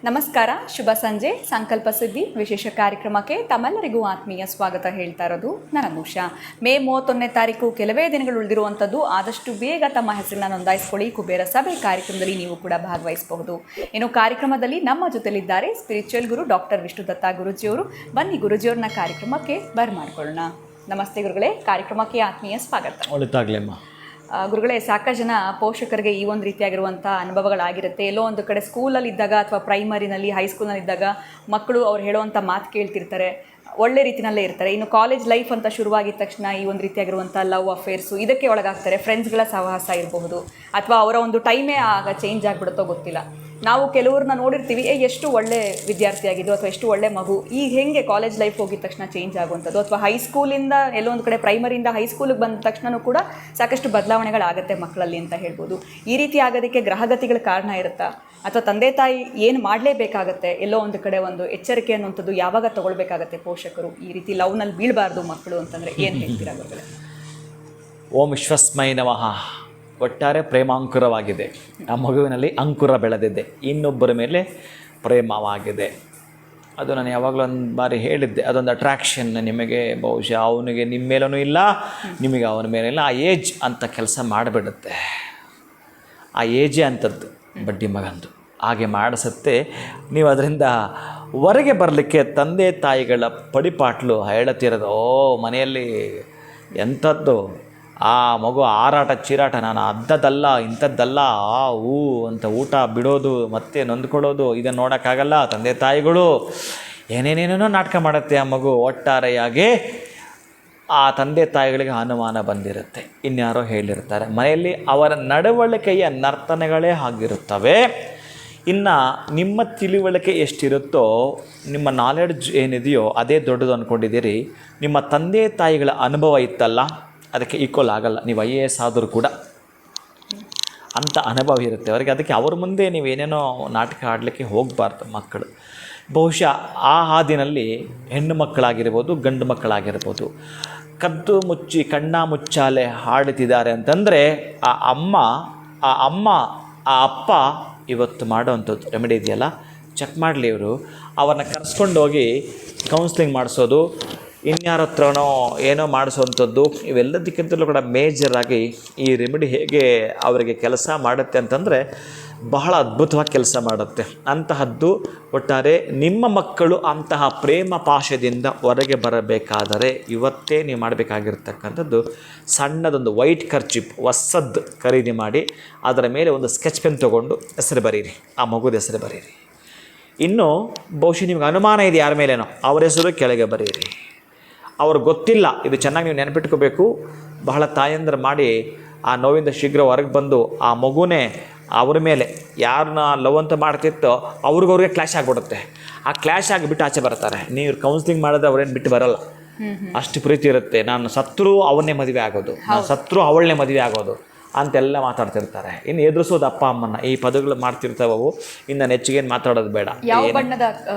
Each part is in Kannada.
ನಮಸ್ಕಾರ, ಶುಭ ಸಂಜೆ. ಸಂಕಲ್ಪ ಸಿದ್ಧಿ ವಿಶೇಷ ಕಾರ್ಯಕ್ರಮಕ್ಕೆ ತಮ್ಮೆಲ್ಲರಿಗೂ ಆತ್ಮೀಯ ಸ್ವಾಗತ ಹೇಳ್ತಾ ಇರೋದು ನನ್ನ ಉಷಾ. ಮೇ 31ನೇ ತಾರೀಕು ಕೆಲವೇ ದಿನಗಳು ಉಳಿದಿರುವಂಥದ್ದು. ಆದಷ್ಟು ಬೇಗ ತಮ್ಮ ಹೆಸರನ್ನ ನೋಂದಾಯಿಸ್ಕೊಳ್ಳಿ. ಕುಬೇರ ಸಭೆ ಕಾರ್ಯಕ್ರಮದಲ್ಲಿ ನೀವು ಕೂಡ ಭಾಗವಹಿಸಬಹುದು. ಇನ್ನು ಕಾರ್ಯಕ್ರಮದಲ್ಲಿ ನಮ್ಮ ಜೊತೆಲಿದ್ದಾರೆ ಸ್ಪಿರಿಚುವಲ್ ಗುರು ಡಾಕ್ಟರ್ ವಿಷ್ಣುದತ್ತ ಗುರುಜಿಯವರು. ಬನ್ನಿ ಗುರುಜಿಯವ್ರನ್ನ ಕಾರ್ಯಕ್ರಮಕ್ಕೆ ಬರ್ಮಾಡ್ಕೊಳ್ಳೋಣ. ನಮಸ್ತೆ ಗುರುಗಳೇ, ಕಾರ್ಯಕ್ರಮಕ್ಕೆ ಆತ್ಮೀಯ ಸ್ವಾಗತ. ಒಳಿತಾಗ್ಲಿಮ್ಮ. ಗುರುಗಳೇ, ಸಾಕಷ್ಟು ಜನ ಪೋಷಕರಿಗೆ ಈ ಒಂದು ರೀತಿಯಾಗಿರುವಂಥ ಅನುಭವಗಳಾಗಿರುತ್ತೆ. ಎಲ್ಲೋ ಒಂದು ಕಡೆ ಸ್ಕೂಲಲ್ಲಿ ಇದ್ದಾಗ ಅಥವಾ ಪ್ರೈಮರಿನಲ್ಲಿ, ಹೈಸ್ಕೂಲ್ನಲ್ಲಿ ಇದ್ದಾಗ ಮಕ್ಕಳು ಅವ್ರು ಹೇಳುವಂಥ ಮಾತು ಕೇಳ್ತಿರ್ತಾರೆ, ಒಳ್ಳೆ ರೀತಿಯಲ್ಲೇ ಇರ್ತಾರೆ. ಇನ್ನು ಕಾಲೇಜ್ ಲೈಫ್ ಅಂತ ಶುರುವಾಗಿದ್ದ ತಕ್ಷಣ ಈ ಒಂದು ರೀತಿಯಾಗಿರುವಂಥ ಲವ್ ಅಫೇರ್ಸು ಇದಕ್ಕೆ ಒಳಗಾಗ್ತಾರೆ. ಫ್ರೆಂಡ್ಸ್ಗಳ ಸಹವಾಸ ಇರಬಹುದು, ಅಥವಾ ಅವರ ಒಂದು ಟೈಮೇ ಆಗ ಚೇಂಜ್ ಆಗಿಬಿಡುತ್ತೋ ಗೊತ್ತಿಲ್ಲ. ನಾವು ಕೆಲವ್ರನ್ನ ನೋಡಿರ್ತೀವಿ, ಎಷ್ಟು ಒಳ್ಳೆ ವಿದ್ಯಾರ್ಥಿಯಾಗಿದ್ದು ಅಥವಾ ಎಷ್ಟು ಒಳ್ಳೆ ಮಗು, ಈಗ ಹೆಂಗೆ ಕಾಲೇಜ್ ಲೈಫ್ ಹೋಗಿದ ತಕ್ಷಣ ಚೇಂಜ್ ಆಗುವಂಥದ್ದು, ಅಥವಾ ಹೈಸ್ಕೂಲಿಂದ ಎಲ್ಲೊಂದು ಕಡೆ ಪ್ರೈಮರಿಯಿಂದ ಹೈಸ್ಕೂಲಿಗೆ ಬಂದ ತಕ್ಷಣವೂ ಕೂಡ ಸಾಕಷ್ಟು ಬದಲಾವಣೆಗಳಾಗುತ್ತೆ ಮಕ್ಕಳಲ್ಲಿ ಅಂತ ಹೇಳ್ಬೋದು. ಈ ರೀತಿ ಆಗೋದಕ್ಕೆ ಗ್ರಹಗತಿಗಳ ಕಾರಣ ಇರುತ್ತಾ, ಅಥವಾ ತಂದೆ ತಾಯಿ ಏನು ಮಾಡಲೇಬೇಕಾಗತ್ತೆ, ಎಲ್ಲೋ ಒಂದು ಕಡೆ ಒಂದು ಎಚ್ಚರಿಕೆ ಅನ್ನುವಂಥದ್ದು ಯಾವಾಗ ತಗೊಳ್ಬೇಕಾಗತ್ತೆ ಪೋಷಕರು, ಈ ರೀತಿ ಲವ್ನಲ್ಲಿ ಬೀಳಬಾರ್ದು ಮಕ್ಕಳು ಅಂತಂದರೆ ಏನು ಹೇಳ್ತೀರಾ ಗುರುಗಳೇ? ಓಂ ವಿಶ್ವಸ್ಮೈ ನಮಃ. ಒಟ್ಟಾರೆ ಪ್ರೇಮಾಂಕುರವಾಗಿದೆ. ಆ ಮಗುವಿನಲ್ಲಿ ಅಂಕುರ ಬೆಳೆದಿದೆ, ಇನ್ನೊಬ್ಬರ ಮೇಲೆ ಪ್ರೇಮವಾಗಿದೆ. ಅದು ನಾನು ಯಾವಾಗಲೂ ಒಂದು ಬಾರಿ ಹೇಳಿದ್ದೆ, ಅದೊಂದು ಅಟ್ರಾಕ್ಷನ್ ನಿಮಗೆ. ಬಹುಶಃ ಅವನಿಗೆ ನಿಮ್ಮ ಮೇಲೂ ಇಲ್ಲ, ನಿಮಗೆ ಅವನ ಮೇಲಿಲ್ಲ. ಆ ಏಜ್ ಅಂತ ಕೆಲಸ ಮಾಡಿಬಿಡುತ್ತೆ. ಆ ಏಜೇ ಅಂಥದ್ದು ಬಡ್ಡಿ ಮಗಂದು ಹಾಗೆ ಮಾಡಿಸುತ್ತೆ. ನೀವು ಅದರಿಂದ ಹೊರಗೆ ಬರಲಿಕ್ಕೆ ತಂದೆ ತಾಯಿಗಳ ಪಡಿಪಾಟ್ಲು ಹೇಳುತ್ತಿರೋದು, ಮನೆಯಲ್ಲಿ ಎಂಥದ್ದು ಆ ಮಗು ಆರಾಟ ಚೀರಾಟ, ನಾನು ಅದ್ದದ್ದಲ್ಲ ಇಂಥದ್ದಲ್ಲ ಹೂ ಅಂತ ಊಟ ಬಿಡೋದು ಮತ್ತೆ ನೊಂದ್ಕೊಳ್ಳೋದು, ಇದನ್ನು ನೋಡೋಕ್ಕಾಗಲ್ಲ. ತಂದೆ ತಾಯಿಗಳು ಏನೇನೇನೋ ನಾಟಕ ಮಾಡುತ್ತೆ ಆ ಮಗು. ಒಟ್ಟಾರೆಯಾಗಿ ಆ ತಂದೆ ತಾಯಿಗಳಿಗೆ ಅನುಮಾನ ಬಂದಿರುತ್ತೆ, ಇನ್ಯಾರೋ ಹೇಳಿರ್ತಾರೆ. ಮನೆಯಲ್ಲಿ ಅವರ ನಡವಳಿಕೆಯ ನರ್ತನೆಗಳೇ ಆಗಿರುತ್ತವೆ. ಇನ್ನು ನಿಮ್ಮ ತಿಳಿವಳಿಕೆ ಎಷ್ಟಿರುತ್ತೋ, ನಿಮ್ಮ ನಾಲೆಡ್ಜ್ ಏನಿದೆಯೋ ಅದೇ ದೊಡ್ಡದು ಅಂದ್ಕೊಂಡಿದ್ದೀರಿ. ನಿಮ್ಮ ತಂದೆ ತಾಯಿಗಳ ಅನುಭವ ಇತ್ತಲ್ಲ, ಅದಕ್ಕೆ ಈಕ್ವಲ್ ಆಗಲ್ಲ. ನೀವು IAS ಆದರೂ ಕೂಡ ಅಂಥ ಅನುಭವ ಇರುತ್ತೆ ಅವರಿಗೆ. ಅದಕ್ಕೆ ಅವ್ರ ಮುಂದೆ ನೀವೇನೇನೋ ನಾಟಕ ಆಡಲಿಕ್ಕೆ ಹೋಗಬಾರ್ದು ಮಕ್ಕಳು. ಬಹುಶಃ ಆ ಹಾದಿನಲ್ಲಿ ಹೆಣ್ಣು ಮಕ್ಕಳಾಗಿರ್ಬೋದು, ಗಂಡು ಮಕ್ಕಳಾಗಿರ್ಬೋದು, ಕದ್ದು ಮುಚ್ಚಿ ಕಣ್ಣ ಮುಚ್ಚಾಲೆ ಹಾಡುತ್ತಿದ್ದಾರೆ ಅಂತಂದರೆ ಆ ಅಮ್ಮ ಆ ಅಪ್ಪ ಇವತ್ತು ಮಾಡೋವಂಥದ್ದು ರೆಮಿಡಿ ಇದೆಯಲ್ಲ, ಚೆಕ್ ಮಾಡಲಿ. ಇವರು ಅವ್ರನ್ನ ಕರೆಸ್ಕೊಂಡು ಹೋಗಿ ಕೌನ್ಸ್ಲಿಂಗ್ ಮಾಡಿಸೋದು, ಇನ್ಯಾರ ಹತ್ರನೋ ಏನೋ ಮಾಡಿಸೋವಂಥದ್ದು, ಇವೆಲ್ಲದಕ್ಕಿಂತಲೂ ಕೂಡ ಮೇಜರಾಗಿ ಈ ರೆಮಿಡಿ ಹೇಗೆ ಅವರಿಗೆ ಕೆಲಸ ಮಾಡುತ್ತೆ ಅಂತಂದರೆ ಬಹಳ ಅದ್ಭುತವಾಗಿ ಕೆಲಸ ಮಾಡುತ್ತೆ. ಅಂತಹದ್ದು ಒಟ್ಟಾರೆ ನಿಮ್ಮ ಮಕ್ಕಳು ಅಂತಹ ಪ್ರೇಮ ಪಾಶದಿಂದ ಹೊರಗೆ ಬರಬೇಕಾದರೆ ಇವತ್ತೇ ನೀವು ಮಾಡಬೇಕಾಗಿರ್ತಕ್ಕಂಥದ್ದು, ಸಣ್ಣದೊಂದು ವೈಟ್ ಕರ್ಚಿಪ್ ಹೊಸದ್ದು ಖರೀದಿ ಮಾಡಿ ಅದರ ಮೇಲೆ ಒಂದು ಸ್ಕೆಚ್ ಪೆನ್ ತೊಗೊಂಡು ಹೆಸರು ಬರೀರಿ, ಆ ಮಗುದ ಹೆಸರು ಬರೀರಿ. ಇನ್ನು ಬಹುಶಃ ನಿಮ್ಗೆ ಅನುಮಾನ ಇದೆ ಯಾರ ಮೇಲೇನೋ, ಅವರ ಹೆಸರು ಕೆಳಗೆ ಬರೀರಿ. ಅವ್ರಿಗೆ ಗೊತ್ತಿಲ್ಲ, ಇದು ಚೆನ್ನಾಗಿ ನೀವು ನೆನಪಿಟ್ಕೋಬೇಕು. ಬಹಳ ತಾಯಂದ್ರೆ ಮಾಡಿ ಆ ನೋವಿಂದ ಶೀಘ್ರ ಹೊರಗೆ ಬಂದು ಆ ಮಗುನೇ ಅವ್ರ ಮೇಲೆ ಯಾರನ್ನ ಲವ್ ಅಂತ ಮಾಡ್ತಿತ್ತೋ ಅವ್ರಿಗವ್ರಿಗೆ ಕ್ಲಾಶ್ ಆಗಿಬಿಡುತ್ತೆ. ಆ ಕ್ಲಾಶ್ ಆಗಿಬಿಟ್ಟು ಆಚೆ ಬರ್ತಾರೆ. ನೀವು ಕೌನ್ಸಿಲಿಂಗ್ ಮಾಡಿದ್ರೆ ಅವ್ರೇನು ಬಿಟ್ಟು ಬರಲ್ಲ, ಅಷ್ಟು ಪ್ರೀತಿ ಇರುತ್ತೆ. ನಾನು ಸತ್ರು ಅವನ್ನೇ ಮದುವೆ ಆಗೋದು, ನಾನು ಸತ್ರು ಅವಳನ್ನೇ ಮದುವೆ ಆಗೋದು ಅಂತೆಲ್ಲ ಮಾತಾಡ್ತಿರ್ತಾರೆ. ಇನ್ನು ಎದುರಿಸೋದು ಅಪ್ಪ ಅಮ್ಮನ ಈ ಪದಗಳು ಮಾಡ್ತಿರ್ತಾವವು. ಇನ್ನು ಹೆಚ್ಚಿಗೇನು ಮಾತಾಡೋದು ಬೇಡ.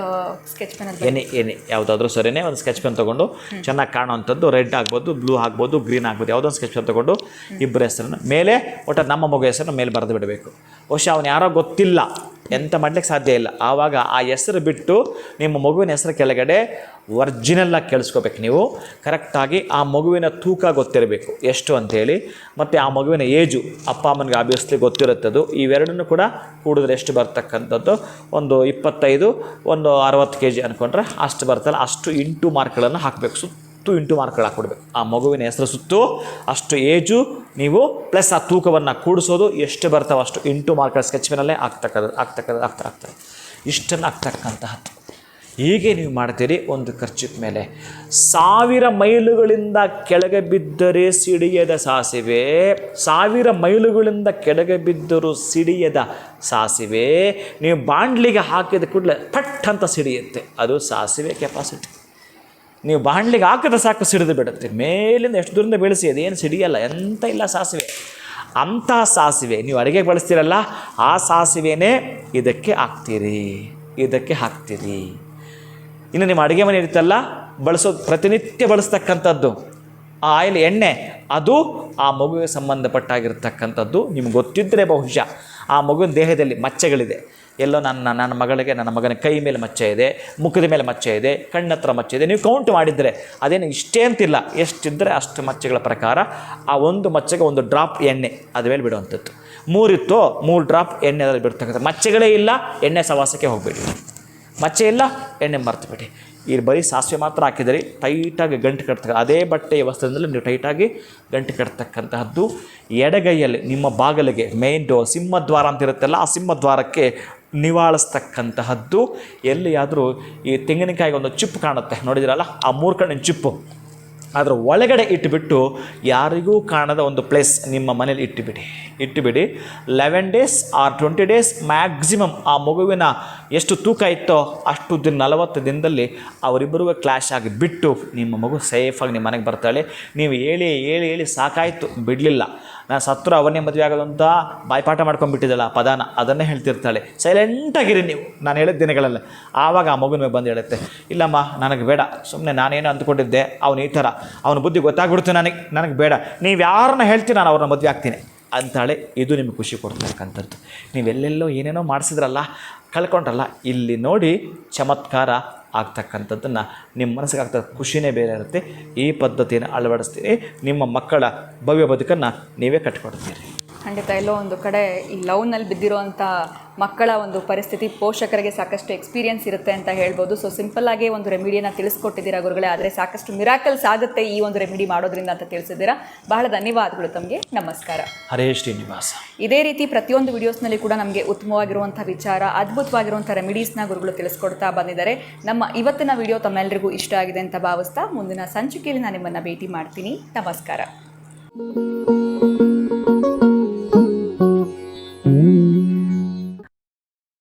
ಏನೇ ಯಾವುದಾದ್ರೂ ಸರಿನೇ ಒಂದು ಸ್ಕೆಚ್ ಪೆನ್ ತೊಗೊಂಡು ಚೆನ್ನಾಗಿ ಕಾಣುವಂಥದ್ದು, ರೆಡ್ ಆಗ್ಬೋದು, ಬ್ಲೂ ಆಗ್ಬೋದು, ಗ್ರೀನ್ ಆಗ್ಬೋದು, ಯಾವುದೊಂದು ಸ್ಕೆಚ್ ಪೆನ್ ತೊಗೊಂಡು ಇಬ್ಬರ ಹೆಸರನ್ನು ಮೇಲೆ, ಒಟ್ಟು ನಮ್ಮ ಮಗು ಹೆಸರನ್ನು ಮೇಲೆ ಬರೆದು ಬಿಡಬೇಕು. ಬಹುಶಃ ಅವನು ಯಾರೋ ಗೊತ್ತಿಲ್ಲ, ಎಂತ ಮಾಡಲಿಕ್ಕೆ ಸಾಧ್ಯ ಇಲ್ಲ. ಆವಾಗ ಆ ಹೆಸರು ಬಿಟ್ಟು ನಿಮ್ಮ ಮಗುವಿನ ಹೆಸರು ಕೆಳಗಡೆ ಒರ್ಜಿನಲ್ಲಾಗಿ ಕೇಳಿಸ್ಕೋಬೇಕು ನೀವು. ಕರೆಕ್ಟಾಗಿ ಆ ಮಗುವಿನ ತೂಕ ಗೊತ್ತಿರಬೇಕು ಎಷ್ಟು ಅಂಥೇಳಿ, ಮತ್ತು ಆ ಮಗುವಿನ ಏಜು ಅಪ್ಪ ಅಮ್ಮನಿಗೆ ಆಬ್ವಿಯಸ್ಲಿ ಗೊತ್ತಿರುತ್ತದು. ಇವೆರಡನ್ನೂ ಕೂಡ ಕೂಡಿದ್ರೆ ಎಷ್ಟು ಬರ್ತಕ್ಕಂಥದ್ದು, ಒಂದು 25, ಒಂದು 60 kg ಅಂದ್ಕೊಂಡ್ರೆ ಅಷ್ಟು ಬರ್ತಲ್ಲ, ಅಷ್ಟು ಇಂಟು ಮಾರ್ಕ್ಗಳನ್ನು ಹಾಕಬೇಕು. ಸುತ್ತು ಇಂಟು ಮಾರ್ಕ್ಗಳು ಹಾಕ್ಕೊಡ್ಬೇಕು. ಆ ಮಗುವಿನ ಹೆಸರು ಸುತ್ತು ಅಷ್ಟು ಏಜು ನೀವು ಪ್ಲಸ್ ಆ ತೂಕವನ್ನು ಕೂಡಿಸೋದು, ಎಷ್ಟು ಬರ್ತಾವೆ ಅಷ್ಟು ಇಂಟು ಮಾರ್ಕ್ಗಳ ಸ್ಕೆಚ್ ಪೆನ್ನಲ್ಲೇ ಆಗ್ತಕ್ಕಂಥದ್ದು ಇಷ್ಟನ್ನು ಆಗ್ತಕ್ಕಂತಹದ್ದು. ಹೀಗೆ ನೀವು ಮಾಡ್ತೀರಿ. ಒಂದು ಖರ್ಚಿನ ಮೇಲೆ 1000 ಮೈಲುಗಳಿಂದ ಕೆಳಗೆ ಬಿದ್ದರೆ ಸಿಡಿಯದ ಸಾಸಿವೆ, 1000 ಮೈಲುಗಳಿಂದ ಕೆಳಗೆ ಬಿದ್ದರೂ ಸಿಡಿಯದ ಸಾಸಿವೆ ನೀವು ಬಾಂಡ್ಲಿಗೆ ಹಾಕಿದ ಕೂಡಲೇ ಪಟ್ ಅಂತ ಸಿಡಿಯುತ್ತೆ. ಅದು ಸಾಸಿವೆ ಕೆಪಾಸಿಟಿ. ನೀವು ಬಾಂಡ್ಲಿಗೆ ಹಾಕಿದ್ರೆ ಸಾಕು ಸಿಡಿದು ಬಿಡುತ್ತೆ. ಮೇಲಿಂದ ಎಷ್ಟು ದೂರದಿಂದ ಬೆಳೆಸಿ ಅದೇನು ಸಿಡಿಯಲ್ಲ, ಎಂತ ಇಲ್ಲ ಸಾಸಿವೆ. ಅಂಥ ಸಾಸಿವೆ ನೀವು ಅಡುಗೆಗೆ ಬಳಸ್ತೀರಲ್ಲ, ಆ ಸಾಸಿವೆನೇ ಇದಕ್ಕೆ ಹಾಕ್ತೀರಿ. ಇನ್ನು ನಿಮ್ಮ ಅಡುಗೆ ಮನೆ ಇರುತ್ತಲ್ಲ, ಬಳಸೋದು ಪ್ರತಿನಿತ್ಯ ಬಳಸ್ತಕ್ಕಂಥದ್ದು ಆ ಆಯಿಲ್, ಎಣ್ಣೆ, ಅದು ಆ ಮಗುವಿಗೆ ಸಂಬಂಧಪಟ್ಟಾಗಿರ್ತಕ್ಕಂಥದ್ದು. ನಿಮ್ಗೆ ಗೊತ್ತಿದ್ದರೆ ಬಹುಶಃ ಆ ಮಗುವಿನ ದೇಹದಲ್ಲಿ ಮಚ್ಚೆಗಳಿದೆ, ಎಲ್ಲೋ ನನ್ನ ಮಗಳಿಗೆ ನನ್ನ ಮಗನ ಕೈ ಮೇಲೆ ಮಚ್ಚೆ ಇದೆ, ಮುಖದ ಮೇಲೆ ಮಚ್ಚೆ ಇದೆ, ಕಣ್ಣತ್ರ ಮಚ್ಚೆ ಇದೆ. ನೀವು ಕೌಂಟ್ ಮಾಡಿದರೆ ಅದೇನು ಇಷ್ಟೇ ಅಂತಿಲ್ಲ, ಎಷ್ಟಿದ್ದರೆ ಅಷ್ಟು ಮಚ್ಚೆಗಳ ಪ್ರಕಾರ ಆ ಒಂದು ಮಚ್ಚೆಗೆ ಒಂದು ಡ್ರಾಪ್ ಎಣ್ಣೆ ಅದ ಮೇಲೆ ಬಿಡುವಂಥದ್ದು. 3 ಇತ್ತು, 3 ಡ್ರಾಪ್ ಎಣ್ಣೆ ಅದರಲ್ಲಿ ಬಿಡ್ತಕ್ಕಂಥ. ಮಚ್ಚೆಗಳೇ ಇಲ್ಲ, ಎಣ್ಣೆ ಸವಾಸಕ್ಕೆ ಹೋಗಬೇಡಿ. ಮಚ್ಚೆ ಇಲ್ಲ, ಎಣ್ಣೆ ಮರ್ತುಬಿಡಿ. ಈ ಬರೀ ಸಾಸಿವೆ ಮಾತ್ರ ಹಾಕಿದರೆ ಟೈಟಾಗಿ ಗಂಟು ಕಟ್ತಕ್ಕ, ಅದೇ ಬಟ್ಟೆಯ ವಸ್ತ್ರದಲ್ಲಿ ನೀವು ಟೈಟಾಗಿ ಗಂಟು ಕಟ್ತಕ್ಕಂತಹದ್ದು. ಎಡಗೈಯಲ್ಲಿ ನಿಮ್ಮ ಬಾಗಿಲಿಗೆ ಮೇನ್ ಡೋರ್ ಸಿಂಹದ್ವಾರ ಅಂತ ಇರುತ್ತಲ್ಲ, ಆ ಸಿಂಹದ್ವಾರಕ್ಕೆ ನಿವಾಳಿಸ್ತಕ್ಕಂತಹದ್ದು. ಎಲ್ಲಿಯಾದರೂ ಈ ತೆಂಗಿನಕಾಯಿಗೆ ಒಂದು ಚಿಪ್ಪು ಕಾಣುತ್ತೆ ನೋಡಿದಿರಲ್ಲ, ಆ 3 ಕಣ್ಣಿನ ಚಿಪ್ಪು ಅದರ ಒಳಗಡೆ ಇಟ್ಟುಬಿಟ್ಟು ಯಾರಿಗೂ ಕಾಣದ ಒಂದು ಪ್ಲೇಸ್ ನಿಮ್ಮ ಮನೇಲಿ ಇಟ್ಟುಬಿಡಿ. 11 ಡೇಸ್ ಆರ್ 20 ಡೇಸ್ ಮ್ಯಾಕ್ಸಿಮಮ್ ಆ ಮಗುವಿನ ಎಷ್ಟು ತೂಕ ಇತ್ತೋ ಅಷ್ಟು 40 ದಿನದಲ್ಲಿ ಅವರಿಬ್ಬರಿಗೂ ಕ್ಲಾಶ್ ಆಗಿ ಬಿಟ್ಟು ನಿಮ್ಮ ಮಗು ಸೇಫಾಗಿ ನಿಮ್ಮ ಮನೆಗೆ ಬರ್ತಾಳೆ. ನೀವು ಹೇಳಿ ಸಾಕಾಯಿತು, ಬಿಡಲಿಲ್ಲ. ನಾನು ಸತ್ರು ಅವನ್ನೇ ಮದುವೆ ಆಗೋದು ಅಂತ ಬಾಯ್ಪಾಠ ಮಾಡ್ಕೊಂಡ್ಬಿಟ್ಟಿದ್ದಲ್ಲ ಆ ಪದಾನ, ಅದನ್ನೇ ಹೇಳ್ತಿರ್ತಾಳೆ. ಸೈಲೆಂಟಾಗಿರಿ ನೀವು, ನಾನು ಹೇಳಿದ ದಿನಗಳೆಲ್ಲ. ಆವಾಗ ಆ ಮಗುನ ಮೇಲೆ ಬಂದು ಹೇಳುತ್ತೆ, ಇಲ್ಲಮ್ಮ ನನಗೆ ಬೇಡ, ಸುಮ್ಮನೆ ನಾನೇನು ಅಂದ್ಕೊಂಡಿದ್ದೆ, ಅವನು ಈ ಥರ, ಅವನ ಬುದ್ಧಿ ಗೊತ್ತಾಗ್ಬಿಡ್ತು ನನಗೆ ಬೇಡ, ನೀವು ಯಾರನ್ನ ಹೇಳ್ತೀನಿ ನಾನು ಅವ್ರನ್ನ ಮದುವೆ ಆಗ್ತೀನಿ ಅಂತಾಳೆ. ಇದು ನಿಮಗೆ ಖುಷಿ ಕೊಡ್ತಕ್ಕಂಥದ್ದು. ನೀವೆಲ್ಲೆಲ್ಲೋ ಏನೇನೋ ಮಾಡಿಸಿದ್ರಲ್ಲ, ಕಳ್ಕೊಂಡ್ರಲ್ಲ, ಇಲ್ಲಿ ನೋಡಿ ಚಮತ್ಕಾರ ಆಗ್ತಕ್ಕಂಥದ್ದನ್ನು ನಿಮ್ಮ ಮನಸ್ಸಿಗೆ ಆಗ್ತಕ್ಕ ಖುಷಿನೇ ಬೇರೆ ಇರುತ್ತೆ. ಈ ಪದ್ಧತಿಯನ್ನು ಅಳವಡಿಸ್ತೀರಿ, ನಿಮ್ಮ ಮಕ್ಕಳ ಭವ್ಯ ಬದುಕನ್ನು ನೀವೇ ಕಟ್ಕೊಡ್ತೀರಿ. ಖಂಡಿತ ಎಲ್ಲೋ ಒಂದು ಕಡೆ ಈ ಲವ್ನಲ್ಲಿ ಬಿದ್ದಿರೋವಂಥ ಮಕ್ಕಳ ಒಂದು ಪರಿಸ್ಥಿತಿ ಪೋಷಕರಿಗೆ ಸಾಕಷ್ಟು ಎಕ್ಸ್ಪೀರಿಯನ್ಸ್ ಇರುತ್ತೆ ಅಂತ ಹೇಳ್ಬೋದು. ಸೊ ಸಿಂಪಲ್ಲಾಗಿ ಒಂದು ರೆಮಿಡಿಯನ್ನು ತಿಳಿಸ್ಕೊಟ್ಟಿದ್ದೀರಾ ಗುರುಗಳೇ, ಆದರೆ ಸಾಕಷ್ಟು ಮಿರಾಕಲ್ಸ್ ಆಗುತ್ತೆ ಈ ಒಂದು ರೆಮಿಡಿ ಮಾಡೋದ್ರಿಂದ ಅಂತ ತಿಳಿಸಿದ್ದೀರಾ. ಬಹಳ ಧನ್ಯವಾದಗಳು ತಮಗೆ. ನಮಸ್ಕಾರ. ಹರೇ ಶ್ರೀನಿವಾಸ. ಇದೇ ರೀತಿ ಪ್ರತಿಯೊಂದು ವಿಡಿಯೋಸ್ನಲ್ಲಿ ಕೂಡ ನಮಗೆ ಉತ್ತಮವಾಗಿರುವಂಥ ವಿಚಾರ, ಅದ್ಭುತವಾಗಿರುವಂಥ ರೆಮಿಡೀಸ್ನ ಗುರುಗಳು ತಿಳಿಸ್ಕೊಡ್ತಾ ಬಂದಿದ್ದಾರೆ. ನಮ್ಮ ಇವತ್ತಿನ ವಿಡಿಯೋ ತಮ್ಮೆಲ್ಲರಿಗೂ ಇಷ್ಟ ಆಗಿದೆ ಅಂತ ಭಾವಿಸ್ತಾ ಮುಂದಿನ ಸಂಚಿಕೆಯಲ್ಲಿ ನಾನು ನಿಮ್ಮನ್ನು ಭೇಟಿ ಮಾಡ್ತೀನಿ. ನಮಸ್ಕಾರ.